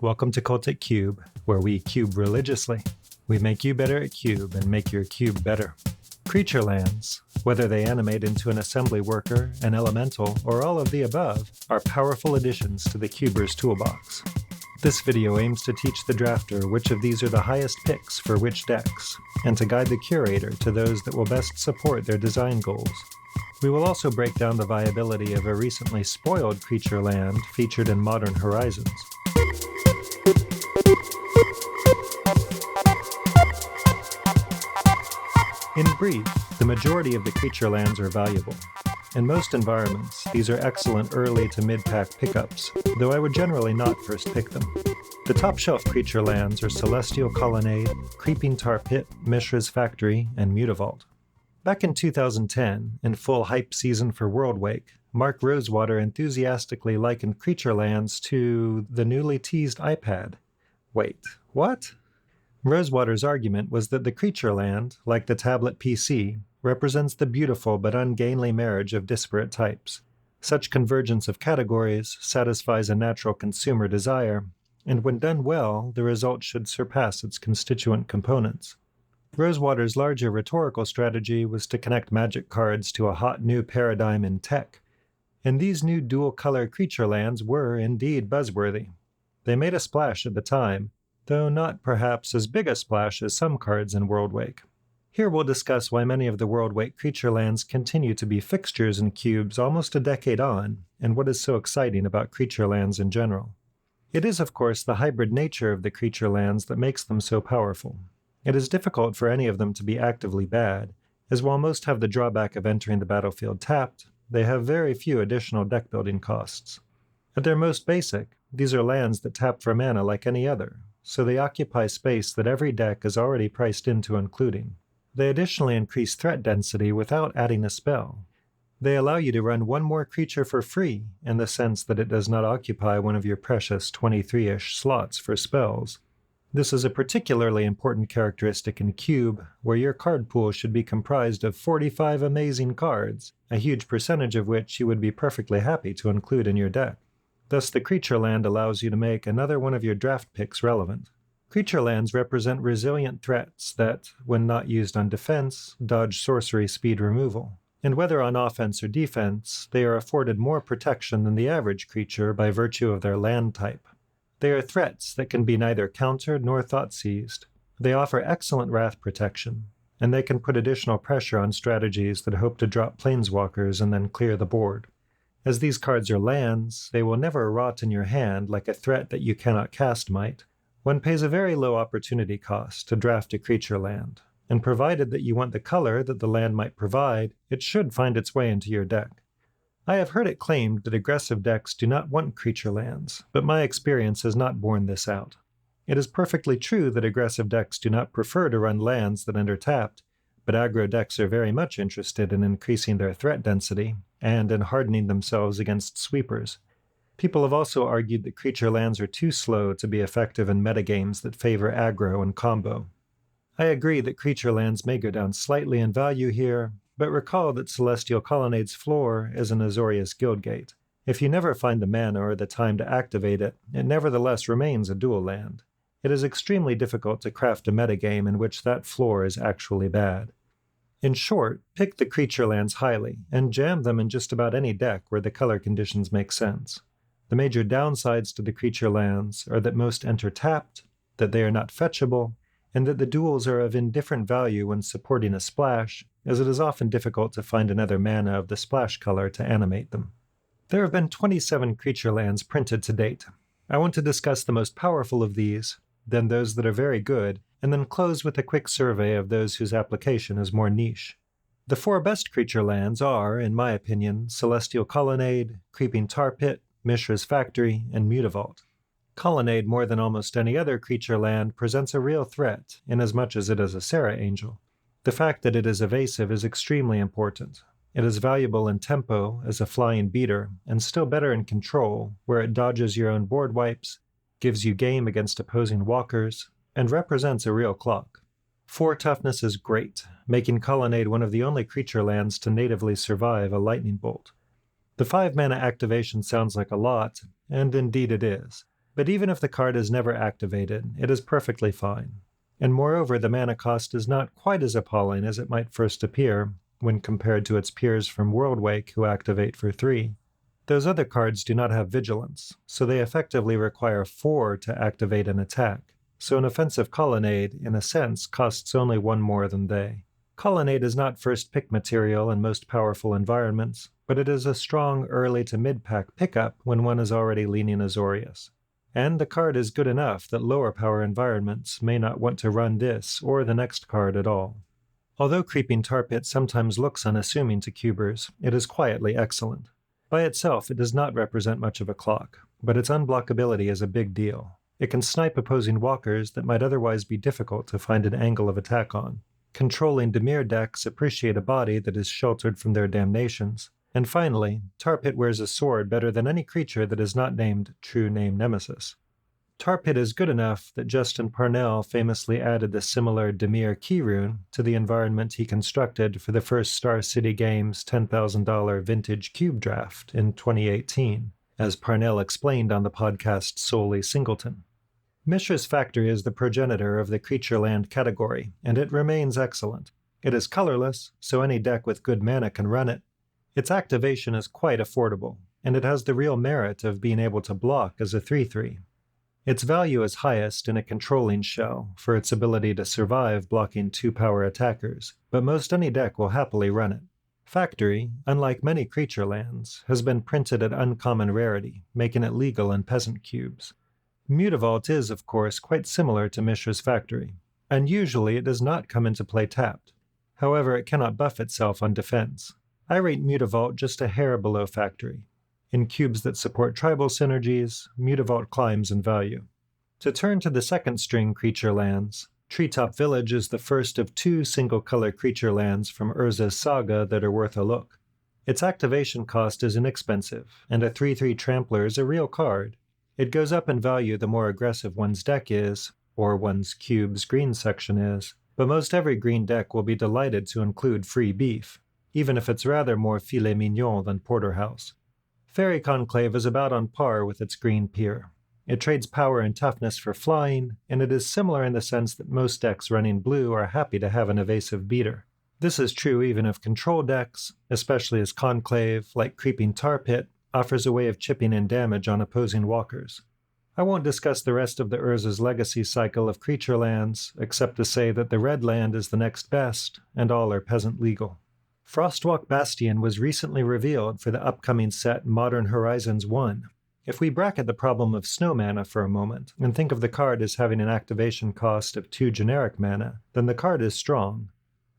Welcome to Cultic Cube, where we cube religiously. We make you better at cube and make your cube better. Creature lands, whether they animate into an assembly worker, an elemental, or all of the above, are powerful additions to the cuber's toolbox. This video aims to teach the drafter which of these are the highest picks for which decks, and to guide the curator to those that will best support their design goals. We will also break down the viability of a recently spoiled creature land featured in Modern Horizons. In brief, the majority of the creature lands are valuable. In most environments, these are excellent early to mid-pack pickups, though I would generally not first pick them. The top-shelf creature lands are Celestial Colonnade, Creeping Tar Pit, Mishra's Factory, and Mutavault. Back in 2010, in full hype season for Worldwake, Mark Rosewater enthusiastically likened creature lands to the newly teased iPad. Wait, what? Rosewater's argument was that the creature land, like the tablet PC, represents the beautiful but ungainly marriage of disparate types. Such convergence of categories satisfies a natural consumer desire, and when done well, the result should surpass its constituent components. Rosewater's larger rhetorical strategy was to connect Magic cards to a hot new paradigm in tech, and these new dual-color creature lands were indeed buzzworthy. They made a splash at the time, though not perhaps as big a splash as some cards in Worldwake. Here we'll discuss why many of the Worldwake creature lands continue to be fixtures in cubes almost a decade on, and what is so exciting about creature lands in general. It is, of course, the hybrid nature of the creature lands that makes them so powerful. It is difficult for any of them to be actively bad, as while most have the drawback of entering the battlefield tapped, they have very few additional deck-building costs. At their most basic, these are lands that tap for mana like any other, so they occupy space that every deck is already priced into including. They additionally increase threat density without adding a spell. They allow you to run one more creature for free, in the sense that it does not occupy one of your precious 23-ish slots for spells. This is a particularly important characteristic in Cube, where your card pool should be comprised of 45 amazing cards, a huge percentage of which you would be perfectly happy to include in your deck. Thus, the creature land allows you to make another one of your draft picks relevant. Creature lands represent resilient threats that, when not used on defense, dodge sorcery speed removal. And whether on offense or defense, they are afforded more protection than the average creature by virtue of their land type. They are threats that can be neither countered nor thought-seized. They offer excellent wrath protection, and they can put additional pressure on strategies that hope to drop planeswalkers and then clear the board. As these cards are lands, they will never rot in your hand like a threat that you cannot cast might. One pays a very low opportunity cost to draft a creature land, and provided that you want the color that the land might provide, it should find its way into your deck. I have heard it claimed that aggressive decks do not want creature lands, but my experience has not borne this out. It is perfectly true that aggressive decks do not prefer to run lands that enter tapped, but aggro decks are very much interested in increasing their threat density, and in hardening themselves against sweepers. People have also argued that creature lands are too slow to be effective in metagames that favor aggro and combo. I agree that creature lands may go down slightly in value here, but recall that Celestial Colonnade's floor is an Azorius Guildgate. If you never find the mana or the time to activate it, it nevertheless remains a dual land. It is extremely difficult to craft a metagame in which that floor is actually bad. In short, pick the creature lands highly, and jam them in just about any deck where the color conditions make sense. The major downsides to the creature lands are that most enter tapped, that they are not fetchable, and that the duals are of indifferent value when supporting a splash, as it is often difficult to find another mana of the splash color to animate them. There have been 27 creature lands printed to date. I want to discuss the most powerful of these, then those that are very good, and then close with a quick survey of those whose application is more niche. The 4 best creature lands are, in my opinion, Celestial Colonnade, Creeping Tar Pit, Mishra's Factory, and Mutavault. Colonnade, more than almost any other creature land, presents a real threat, inasmuch as it is a Serra Angel. The fact that it is evasive is extremely important. It is valuable in tempo as a flying beater, and still better in control, where it dodges your own board wipes, gives you game against opposing walkers, and represents a real clock. 4 toughness is great, making Colonnade one of the only creature lands to natively survive a lightning bolt. The 5 mana activation sounds like a lot, and indeed it is, But even if the card is never activated, it is perfectly fine. And moreover, the mana cost is not quite as appalling as it might first appear when compared to its peers from Worldwake who activate for 3. Those other cards do not have vigilance, so they effectively require 4 to activate an attack. So an offensive Colonnade, in a sense, costs only 1 more than they. Colonnade is not first pick material in most powerful environments, but it is a strong early to mid-pack pickup when one is already leaning Azorius. And the card is good enough that lower power environments may not want to run this or the next card at all. Although Creeping Tar Pit sometimes looks unassuming to cubers, it is quietly excellent. By itself, it does not represent much of a clock, but its unblockability is a big deal. It can snipe opposing walkers that might otherwise be difficult to find an angle of attack on. Controlling Dimir decks appreciate a body that is sheltered from their damnations. And finally, Tar Pit wears a sword better than any creature that is not named True Name Nemesis. Tar Pit is good enough that Justin Parnell famously added the similar Dimir key rune to the environment he constructed for the first Star City Games $10,000 vintage cube draft in 2018, as Parnell explained on the podcast Solely Singleton. Mishra's Factory is the progenitor of the creature land category, and it remains excellent. It is colorless, so any deck with good mana can run it. Its activation is quite affordable, and it has the real merit of being able to block as a 3/3. Its value is highest in a controlling shell for its ability to survive blocking 2-power attackers, but most any deck will happily run it. Factory, unlike many creature lands, has been printed at uncommon rarity, making it legal in peasant cubes. Mutavault is, of course, quite similar to Mishra's Factory, and usually it does not come into play tapped. However, it cannot buff itself on defense. I rate Mutavault just a hair below Factory. In cubes that support tribal synergies, Mutavault climbs in value. To turn to the second-string creature lands, Treetop Village is the first of 2 single-color creature lands from Urza's Saga that are worth a look. Its activation cost is inexpensive, and a 3/3 Trampler is a real card. It goes up in value the more aggressive one's deck is, or one's cube's green section is, but most every green deck will be delighted to include free beef, even if it's rather more filet mignon than porterhouse. Faerie Conclave is about on par with its green peer. It trades power and toughness for flying, and it is similar in the sense that most decks running blue are happy to have an evasive beater. This is true even of control decks, especially as Conclave, like Creeping Tar Pit, offers a way of chipping in damage on opposing walkers. I won't discuss the rest of the Urza's legacy cycle of creature lands, except to say that the red land is the next best, and all are peasant legal. Frostwalk Bastion was recently revealed for the upcoming set Modern Horizons 1. If we bracket the problem of snow mana for a moment, and think of the card as having an activation cost of 2 generic mana, then the card is strong.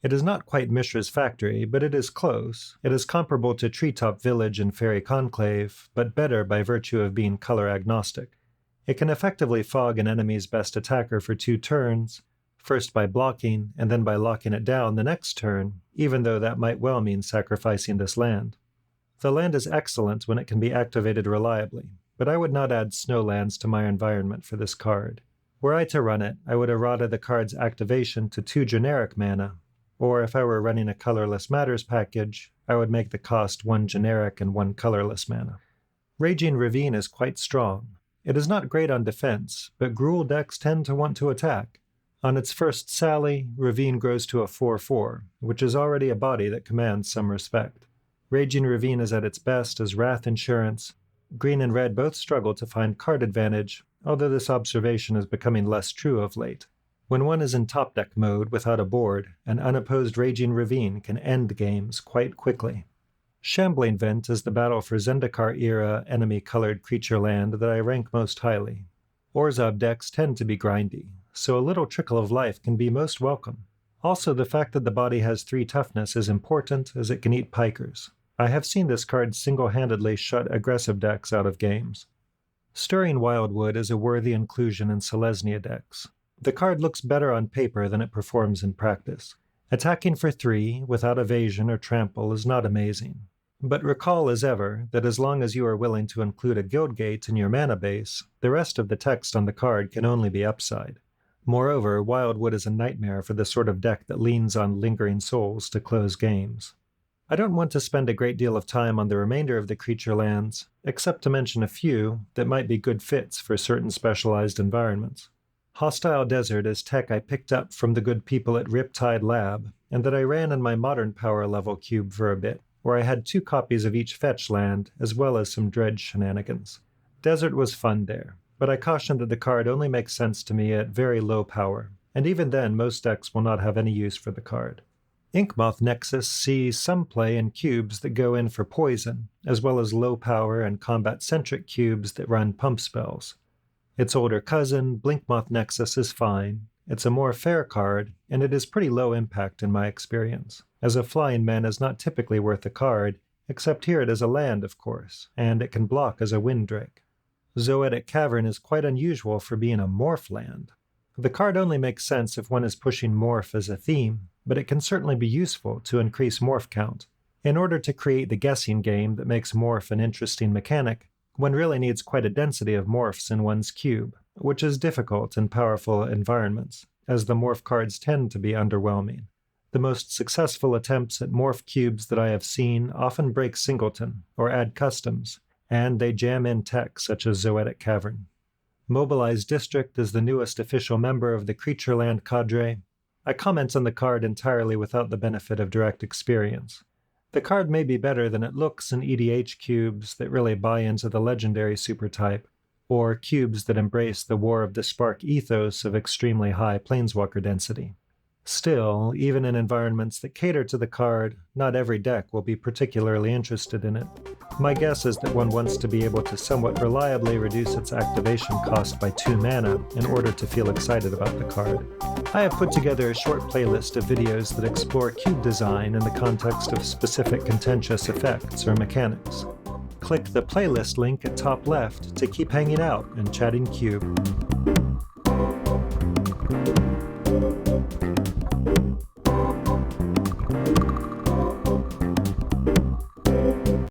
It is not quite Mishra's Factory, but it is close. It is comparable to Treetop Village and Faerie Conclave, but better by virtue of being color agnostic. It can effectively fog an enemy's best attacker for 2 turns, first by blocking, and then by locking it down the next turn, even though that might well mean sacrificing this land. The land is excellent when it can be activated reliably, but I would not add snow lands to my environment for this card. Were I to run it, I would errata the card's activation to 2 generic mana, or if I were running a Colorless Matters package, I would make the cost 1 generic and 1 colorless mana. Raging Ravine is quite strong. It is not great on defense, but Gruul decks tend to want to attack. On its first sally, Ravine grows to a 4/4, which is already a body that commands some respect. Raging Ravine is at its best as Wrath Insurance. Green and red both struggle to find card advantage, although this observation is becoming less true of late. When one is in top deck mode without a board, an unopposed Raging Ravine can end games quite quickly. Shambling Vent is the battle for Zendikar-era enemy-colored creature land that I rank most highly. Orzhov decks tend to be grindy, so a little trickle of life can be most welcome. Also, the fact that the body has 3 toughness is important, as it can eat pikers. I have seen this card single-handedly shut aggressive decks out of games. Stirring Wildwood is a worthy inclusion in Selesnya decks. The card looks better on paper than it performs in practice. Attacking for 3 without evasion or trample is not amazing. But recall as ever that as long as you are willing to include a Guildgate in your mana base, the rest of the text on the card can only be upside. Moreover, Wildwood is a nightmare for the sort of deck that leans on Lingering Souls to close games. I don't want to spend a great deal of time on the remainder of the creature lands, except to mention a few that might be good fits for certain specialized environments. Hostile Desert is tech I picked up from the good people at Riptide Lab, and that I ran in my modern power level cube for a bit, where I had 2 copies of each fetch land, as well as some dredge shenanigans. Desert was fun there, but I caution that the card only makes sense to me at very low power, and even then most decks will not have any use for the card. Moth Nexus sees some play in cubes that go in for poison, as well as low power and combat-centric cubes that run pump spells. Its older cousin, Moth Nexus, is fine. It's a more fair card, and it is pretty low impact in my experience, as a flying man is not typically worth a card, except here it is a land, of course, and it can block as a wind drake. Zoetic Cavern is quite unusual for being a morph land. The card only makes sense if one is pushing morph as a theme, but it can certainly be useful to increase morph count. In order to create the guessing game that makes morph an interesting mechanic, one really needs quite a density of morphs in one's cube, which is difficult in powerful environments, as the morph cards tend to be underwhelming. The most successful attempts at morph cubes that I have seen often break singleton or add customs, and they jam in tech such as Zoetic Cavern. Mobilized District is the newest official member of the Creature Land cadre. I comment on the card entirely without the benefit of direct experience. The card may be better than it looks in EDH cubes that really buy into the legendary supertype, or cubes that embrace the War of the Spark ethos of extremely high planeswalker density. Still, even in environments that cater to the card, not every deck will be particularly interested in it. My guess is that one wants to be able to somewhat reliably reduce its activation cost by 2 mana in order to feel excited about the card. I have put together a short playlist of videos that explore cube design in the context of specific contentious effects or mechanics. Click the playlist link at top left to keep hanging out and chatting cube.